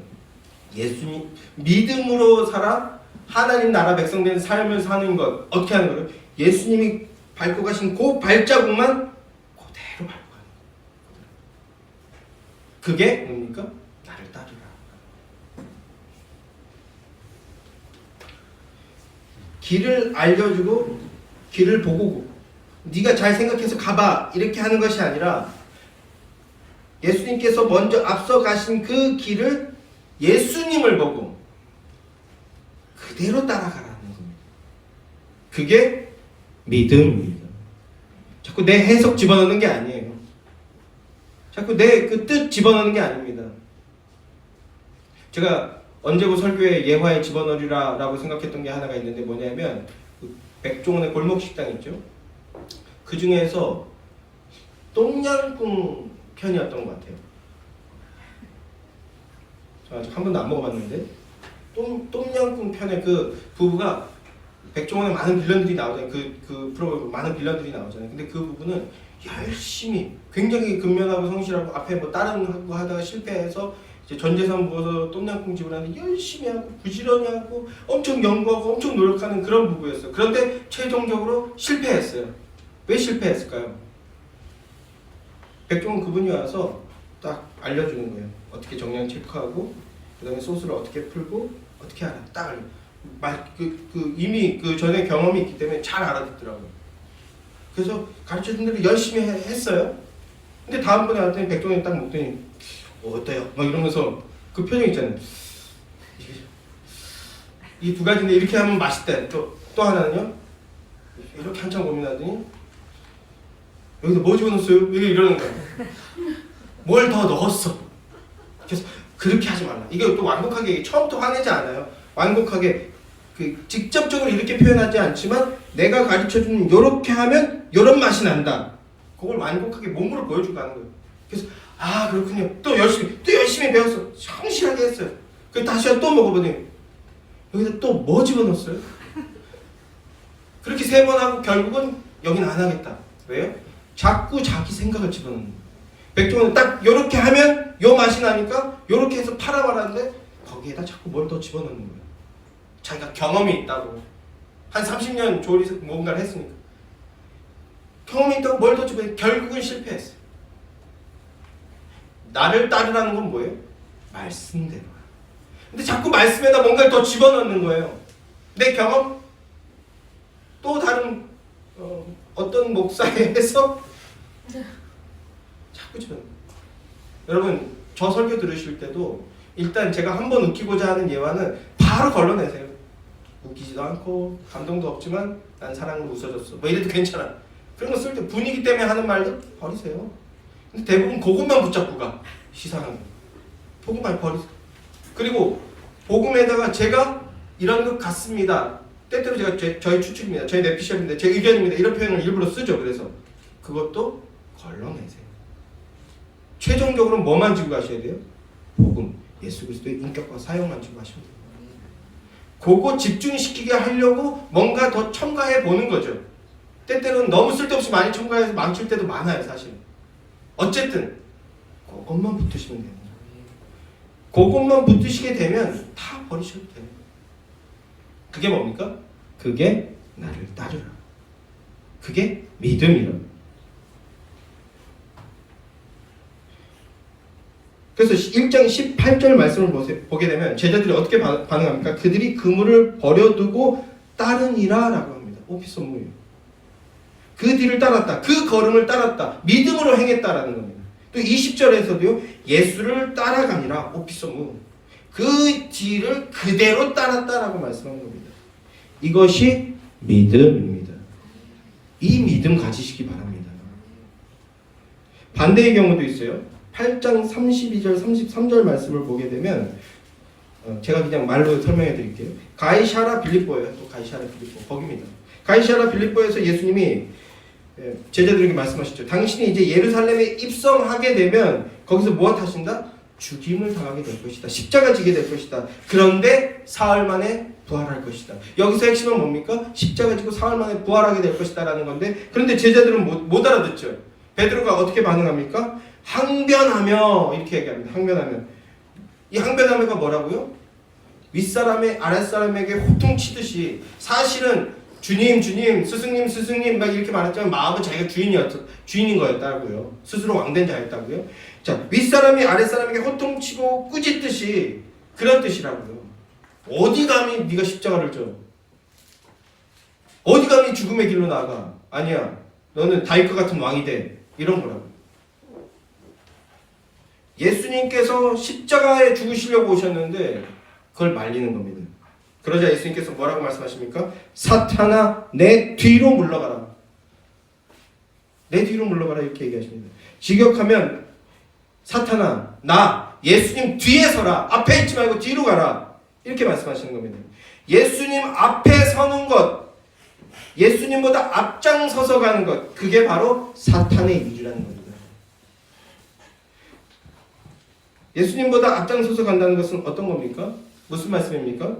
예수님 믿음으로 살아 하나님 나라 백성 된 삶을 사는 것 어떻게 하는 거예요? 예수님이 밟고 가신 그 발자국만 그대로 밟고 가는 거예요. 그게 뭡니까? 나를 따르라. 길을 알려주고 길을 보고 네가 잘 생각해서 가봐 이렇게 하는 것이 아니라 예수님께서 먼저 앞서 가신 그 길을 예수님을 보고 그대로 따라가라는 겁니다. 그게 믿음입니다. 자꾸 내 해석 집어넣는 게 아니에요. 자꾸 내 그 뜻 집어넣는 게 아닙니다. 제가 언제고 설교에 예화에 집어넣으리라 라고 생각했던 게 하나가 있는데 뭐냐면 그 백종원의 골목식당 있죠. 그 중에서 똠양꿍 편이었던 것 같아요. 저 아직 한 번도 안 먹어봤는데 똠양꿍 편의 그 부부가 백종원에 많은 빌런들이 나오잖아요. 그 프로그램 많은 빌런들이 나오잖아요. 근데 그 부부는 열심히 굉장히 근면하고 성실하고 앞에 뭐 다른 거 하다가 실패해서 이제 전 재산 부어서 똠양꿍 집을 하는데 열심히 하고 부지런히 하고 엄청 연구하고 엄청 노력하는 그런 부부였어요. 그런데 최종적으로 실패했어요. 왜 실패했을까요? 백종원 그분이 와서 딱 알려주는 거예요. 어떻게 정량 체크하고 그 다음에 소스를 어떻게 풀고 어떻게 알아. 딱 알려. 이미 그 전에 경험이 있기 때문에 잘 알아듣더라고요. 그래서 가르쳐준 대로 열심히 했어요. 근데 다음번에 왔더니 백종원이 딱 먹더니 어때요? 막 이러면서 그 표정 있잖아요. 이 두 가지인데 이렇게 하면 맛있대. 또 하나는요. 이렇게 한참 고민하더니 여기서 뭐 집어넣었어요? 이러는 거예요. 뭘 더 넣었어. 그래서 그렇게 하지 말라. 이게 또 완곡하게 처음부터 화내지 않아요. 완곡하게 그 직접적으로 이렇게 표현하지 않지만 내가 가르쳐주는 요렇게 하면 요런 맛이 난다. 그걸 완곡하게 몸으로 보여주고 하는 거예요. 그래서 아 그렇군요. 또 열심히 배웠어. 성실하게 했어요. 그 다시 또 먹어보더니 여기다 또 뭐 집어넣었어요? 그렇게 3번 하고 결국은 여긴 안 하겠다. 왜요? 자꾸 자기 생각을 집어넣는 거예요. 백종원은 딱 요렇게 하면 요 맛이 나니까 요렇게 해서 팔아말았는데 거기에다 자꾸 뭘 더 집어넣는 거예요. 자기가 경험이 있다고. 한 30년 조리 뭔가를 했으니까. 경험이 있다고 뭘 더 집어넣으면 결국은 실패했어요. 나를 따르라는 건 뭐예요? 말씀대로. 근데 자꾸 말씀에다 뭔가를 더 집어넣는 거예요. 내 경험? 또 다른 어떤 목사의 해석? 자꾸 집어넣는 거예요. 여러분 저 설교 들으실 때도 일단 제가 한번 웃기고자 하는 예화는 바로 걸러내세요. 웃기지도 않고 감동도 없지만 난 사랑으로 웃어줬어. 뭐 이래도 괜찮아. 그런 거 쓸 때 분위기 때문에 하는 말들 버리세요. 근데 대부분 그것만 붙잡고 가. 시사하는 거. 복음만 버리세요. 그리고 복음에다가 제가 이런 것 같습니다. 때때로 제가 저희 추측입니다. 저희 내피셜인데 제 의견입니다. 이런 표현을 일부러 쓰죠. 그래서 그것도 걸러내세요. 최종적으로 뭐만 지고 가셔야 돼요? 복음, 예수 그리스도의 인격과 사역만 지고 가시면 돼요. 그거 집중시키게 하려고 뭔가 더 첨가해 보는 거죠. 때때로는 너무 쓸데없이 많이 첨가해서 망칠 때도 많아요. 사실. 어쨌든 그것만 붙으시면 돼요. 그것만 붙으시게 되면 다 버리셔도 돼요. 그게 뭡니까? 그게 나를 따르라. 그게 믿음이라. 그래서 1장 18절 말씀을 보게 되면 제자들이 어떻게 반응합니까? 그들이 그물을 버려두고 따르니라 라고 합니다. 오피소무예요. 그 뒤를 따랐다. 그 걸음을 따랐다. 믿음으로 행했다라는 겁니다. 또 20절에서도요. 예수를 따라가니라. 오피소무. 그 뒤를 그대로 따랐다라고 말씀하는 겁니다. 이것이 믿음입니다. 이 믿음 가지시기 바랍니다. 반대의 경우도 있어요. 8장 32절 33절 말씀을 보게 되면 제가 그냥 말로 설명해 드릴게요. 가이사랴 빌립보예요. 또 가이사랴 빌립보 거기입니다. 가이사랴 빌립보에서 예수님이 제자들에게 말씀하셨죠. 당신이 이제 예루살렘에 입성하게 되면 거기서 무엇 하신다? 죽임을 당하게 될 것이다. 십자가 지게 될 것이다. 그런데 사흘 만에 부활할 것이다. 여기서 핵심은 뭡니까? 십자가 지고 사흘 만에 부활하게 될 것이다 라는 건데 그런데 제자들은 못 알아듣죠. 베드로가 어떻게 반응합니까? 항변하며 이렇게 얘기합니다. 항변하며. 이 항변하며가 뭐라고요? 윗사람이 아랫사람에게 호통치듯이 사실은 주님 스승님 막 이렇게 말했지만 마음은 자기가 주인인 거였다고요. 스스로 왕된 자였다고요. 자, 윗사람이 아랫사람에게 호통치고 꾸짖듯이 그런 뜻이라고요. 어디 감히 네가 십자가를 져? 어디 감히 죽음의 길로 나가? 아니야. 너는 다윗과 같은 왕이 돼. 이런 거라고. 예수님께서 십자가에 죽으시려고 오셨는데 그걸 말리는 겁니다. 그러자 예수님께서 뭐라고 말씀하십니까? 사탄아 내 뒤로 물러가라. 내 뒤로 물러가라 이렇게 얘기하십니다. 직역하면 사탄아 나 예수님 뒤에 서라. 앞에 있지 말고 뒤로 가라. 이렇게 말씀하시는 겁니다. 예수님 앞에 서는 것, 예수님보다 앞장서서 가는 것, 그게 바로 사탄의 일이라는 겁니다. 예수님보다 앞장서서 간다는 것은 어떤 겁니까? 무슨 말씀입니까?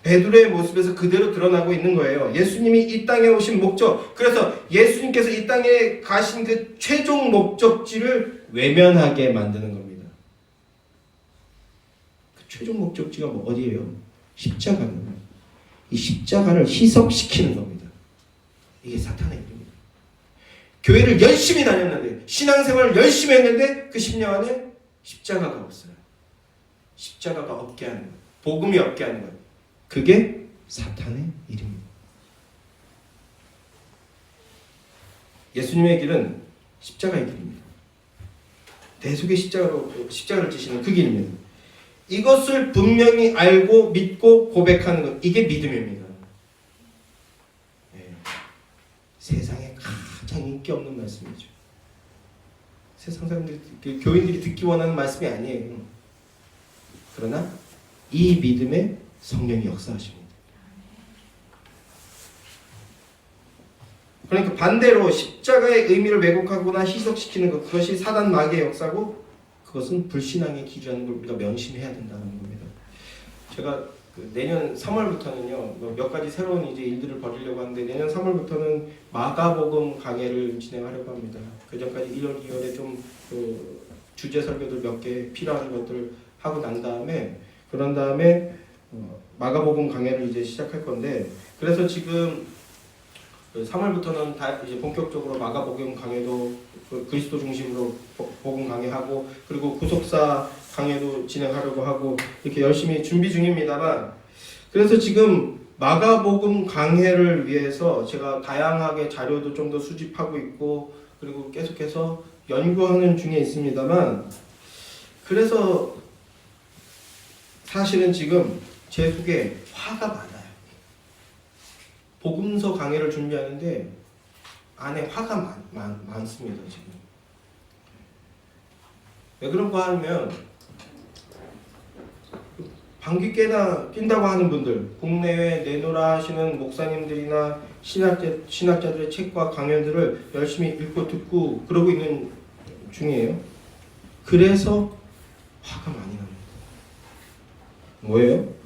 베드로의 모습에서 그대로 드러나고 있는 거예요. 예수님이 이 땅에 오신 목적, 그래서 예수님께서 이 땅에 가신 그 최종 목적지를 외면하게 만드는 겁니다. 그 최종 목적지가 어디예요? 십자가는. 이 십자가를 희석시키는 겁니다. 이게 사탄의 일입니다. 교회를 열심히 다녔는데, 신앙생활을 열심히 했는데 그 10년 안에 십자가가 없어요. 십자가가 없게 하는 것, 복음이 없게 하는 것, 그게 사탄의 일입니다. 예수님의 길은 십자가의 길입니다. 대속의 십자가를 지시는 그 길입니다. 이것을 분명히 알고 믿고 고백하는 것, 이게 믿음입니다. 네. 세상에 가장 인기 없는 말씀이죠. 세상 사람들이, 교인들이 듣기 원하는 말씀이 아니에요. 그러나 이 믿음에 성령이 역사하십니다. 그러니까 반대로 십자가의 의미를 왜곡하거나 희석시키는 것, 그것이 사단 마귀의 역사고 그것은 불신앙의 길이라는 걸 우리가 명심해야 된다는 겁니다. 제가 내년 3월부터는요 몇 가지 새로운 이제 일들을 벌이려고 하는데 내년 3월부터는 마가복음 강해를 진행하려고 합니다. 그 전까지 1월, 2월에 좀 주제 설교들 몇 개 필요한 것들 하고 난 다음에 그런 다음에 마가복음 강해를 이제 시작할 건데 그래서 지금 3월부터는 다 이제 본격적으로 마가복음 강해도 그리스도 중심으로 복음 강해하고 그리고 구속사 강해도 진행하려고 하고 이렇게 열심히 준비 중입니다만 그래서 지금 마가복음 강해를 위해서 제가 다양하게 자료도 좀 더 수집하고 있고 그리고 계속해서 연구하는 중에 있습니다만 그래서 사실은 지금 제 속에 화가 많아요. 복음서 강해를 준비하는데 안에 화가 많습니다. 지금 왜 그런가 하면 방귀 낀다고 하는 분들 국내외 내노라 하시는 목사님들이나 신학자들의 책과 강연들을 열심히 읽고 듣고 그러고 있는 중이에요. 그래서 화가 많이 납니다. 뭐예요?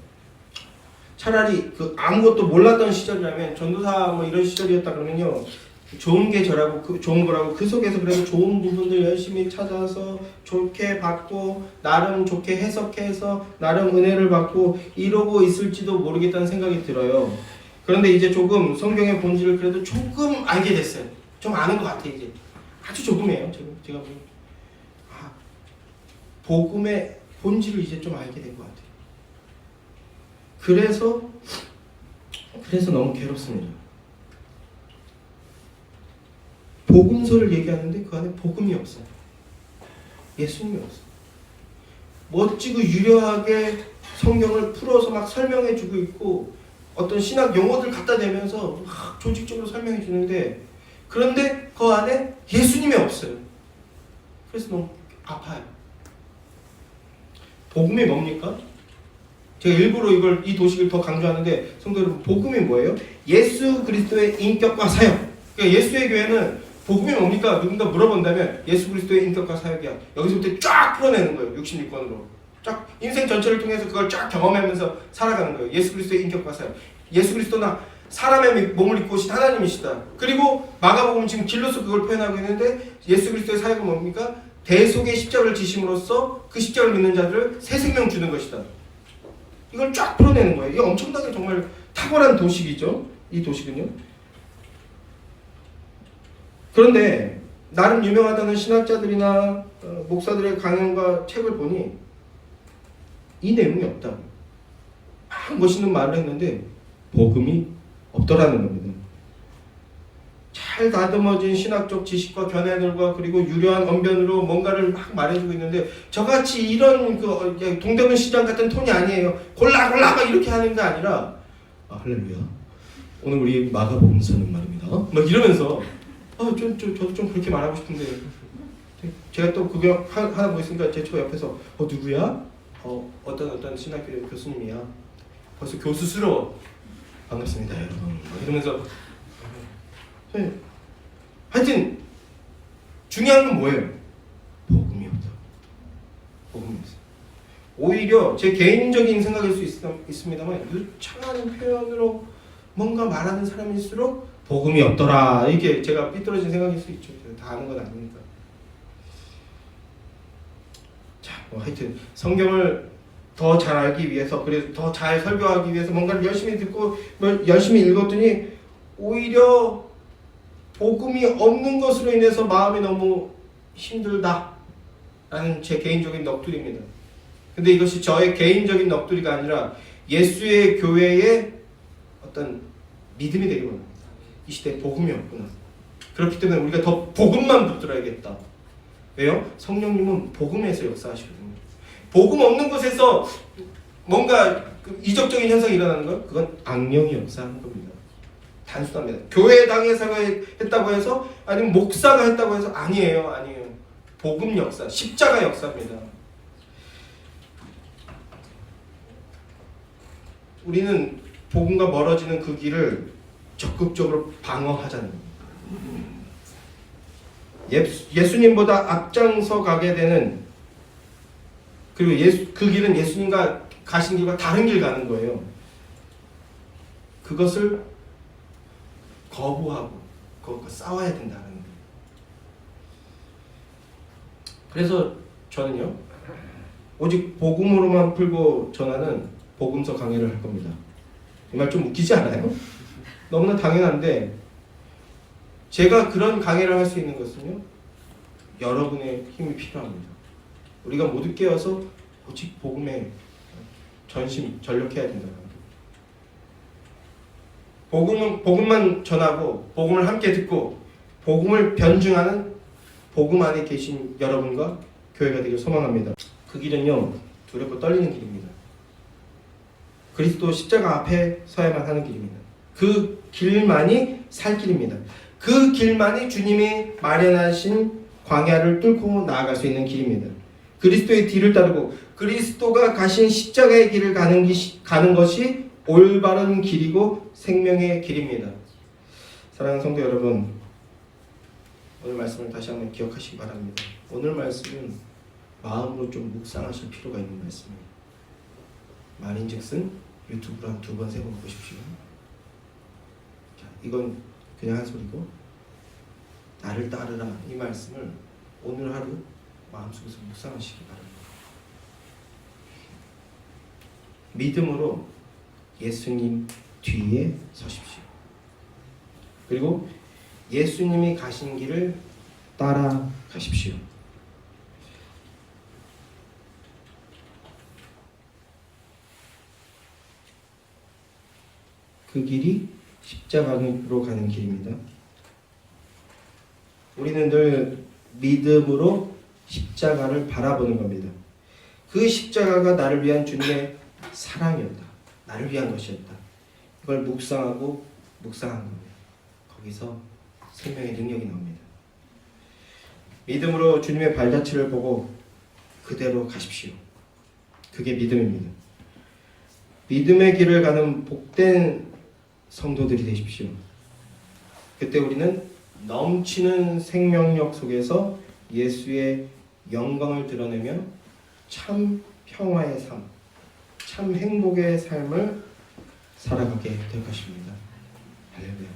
차라리 아무것도 몰랐던 시절이라면 전도사 뭐 이런 시절이었다 그러면요 좋은 게 좋은 거라고 그 속에서 그래도 좋은 부분들 열심히 찾아서 좋게 받고 나름 좋게 해석해서 나름 은혜를 받고 이러고 있을지도 모르겠다는 생각이 들어요. 그런데 이제 조금 성경의 본질을 그래도 조금 알게 됐어요. 좀 아는 것 같아요. 이제 아주 조금이에요. 제가 복음의 본질을 이제 좀 알게 된 것 같아요. 그래서 너무 괴롭습니다. 복음서를 얘기하는데 그 안에 복음이 없어요. 예수님이 없어요. 멋지고 유려하게 성경을 풀어서 막 설명해주고 있고 어떤 신학 용어들 갖다 대면서 막 조직적으로 설명해주는데 그런데 그 안에 예수님이 없어요. 그래서 너무 아파요. 복음이 뭡니까? 제가 일부러 이 도식을 더 강조하는데 성도 여러분 복음이 뭐예요? 예수 그리스도의 인격과 사역. 그러니까 예수의 교회는 복음이 뭡니까? 누군가 물어본다면 예수 그리스도의 인격과 사역이야. 여기서부터 쫙 풀어내는 거예요. 66권으로. 쫙 인생 전체를 통해서 그걸 쫙 경험하면서 살아가는 거예요. 예수 그리스도의 인격과 사역. 예수 그리스도나 사람의 몸을 입고 오신 하나님이시다. 그리고 마가복음 지금 길로서 그걸 표현하고 있는데 예수 그리스도의 사역은 뭡니까? 대속의 십자가를 지심으로써 그 십자가를 믿는 자들을 새 생명 주는 것이다. 이걸 쫙 풀어내는 거예요. 이게 엄청나게 정말 탁월한 도식이죠. 이 도식은요. 그런데 나름 유명하다는 신학자들이나 목사들의 강연과 책을 보니 이 내용이 없다고. 막 멋있는 말을 했는데 복음이 없더라는 겁니다. 잘 다듬어진 신학적 지식과 견해들과 그리고 유려한 언변으로 뭔가를 막 말해주고 있는데 저같이 이런 동대문 시장 같은 톤이 아니에요. 골라 막 이렇게 하는 게 아니라 할렐루야. 오늘 우리 마가복음서는 말입니다. 막 이러면서 저도 좀 그렇게 말하고 싶은데 제가 또 그거 하나 보고 있으니까 제 저 옆에서 누구야? 어떤 신학교 교수님이야. 벌써 교수스러워. 반갑습니다 여러분. 이러면서 하여튼 중요한 건 뭐예요? 복음이 없다. 복음이 없어. 오히려 제 개인적인 생각일 수 있습니다만 유창한 표현으로 뭔가 말하는 사람일수록 복음이 없더라. 이게 제가 삐뚤어진 생각일 수 있죠. 다 아는 건 아니니까. 자, 하여튼 성경을 더 잘 알기 위해서 그래서 더 잘 설교하기 위해서 뭔가를 열심히 듣고 열심히 읽었더니 오히려 복음이 없는 것으로 인해서 마음이 너무 힘들다라는 제 개인적인 넋두리입니다. 근데 이것이 저의 개인적인 넋두리가 아니라 예수의 교회의 어떤 믿음이 되기 원합니다. 이 시대에 복음이 없구나. 그렇기 때문에 우리가 더 복음만 붙들어야겠다. 왜요? 성령님은 복음에서 역사하시거든요. 복음 없는 곳에서 뭔가 이적적인 현상이 일어나는 건 그건 악령이 역사하는 겁니다. 단순합니다. 교회 당에서 했다고 해서 아니면 목사가 했다고 해서 아니에요. 복음 역사, 십자가 역사입니다. 우리는 복음과 멀어지는 그 길을 적극적으로 방어하자는 겁니다. 예수님보다 앞장서 가게 되는 그리고 그 길은 예수님과 가신 길과 다른 길 가는 거예요. 그것을 거부하고 그것과 싸워야 된다는 거예요. 그래서 저는요, 오직 복음으로만 풀고 전하는 복음서 강의를 할 겁니다. 이 말 좀 웃기지 않아요? 너무나 당연한데, 제가 그런 강의를 할 수 있는 것은요, 여러분의 힘이 필요합니다. 우리가 모두 깨어서 오직 복음에 전력해야 된다는 거예요. 복음만 전하고 복음을 함께 듣고 복음을 변증하는 복음 안에 계신 여러분과 교회가 되길 소망합니다. 그 길은요, 두렵고 떨리는 길입니다. 그리스도 십자가 앞에 서야만 하는 길입니다. 그 길만이 살 길입니다. 그 길만이 주님이 마련하신 광야를 뚫고 나아갈 수 있는 길입니다. 그리스도의 뒤를 따르고 그리스도가 가신 십자가의 길을 가는 것이 올바른 길이고 생명의 길입니다. 사랑하는 성도 여러분, 오늘 말씀을 다시 한번 기억하시기 바랍니다. 오늘 말씀은 마음으로 좀 묵상하실 필요가 있는 말씀이에요. 말인즉슨 유튜브로 한 2번, 3번 보십시오. 자, 이건 그냥 한 소리고, 나를 따르라 이 말씀을 오늘 하루 마음속에서 묵상하시기 바랍니다. 믿음으로 예수님 뒤에 서십시오. 그리고 예수님이 가신 길을 따라가십시오. 그 길이 십자가로 가는 길입니다. 우리는 늘 믿음으로 십자가를 바라보는 겁니다. 그 십자가가 나를 위한 주님의 사랑이었다. 나를 위한 것이었다. 이걸 묵상하고 묵상한 겁니다. 거기서 생명의 능력이 나옵니다. 믿음으로 주님의 발자취를 보고 그대로 가십시오. 그게 믿음입니다. 믿음의 길을 가는 복된 성도들이 되십시오. 그때 우리는 넘치는 생명력 속에서 예수의 영광을 드러내며 참 평화의 삶, 참 행복의 삶을 살아가게 될 것입니다. 할렐루야.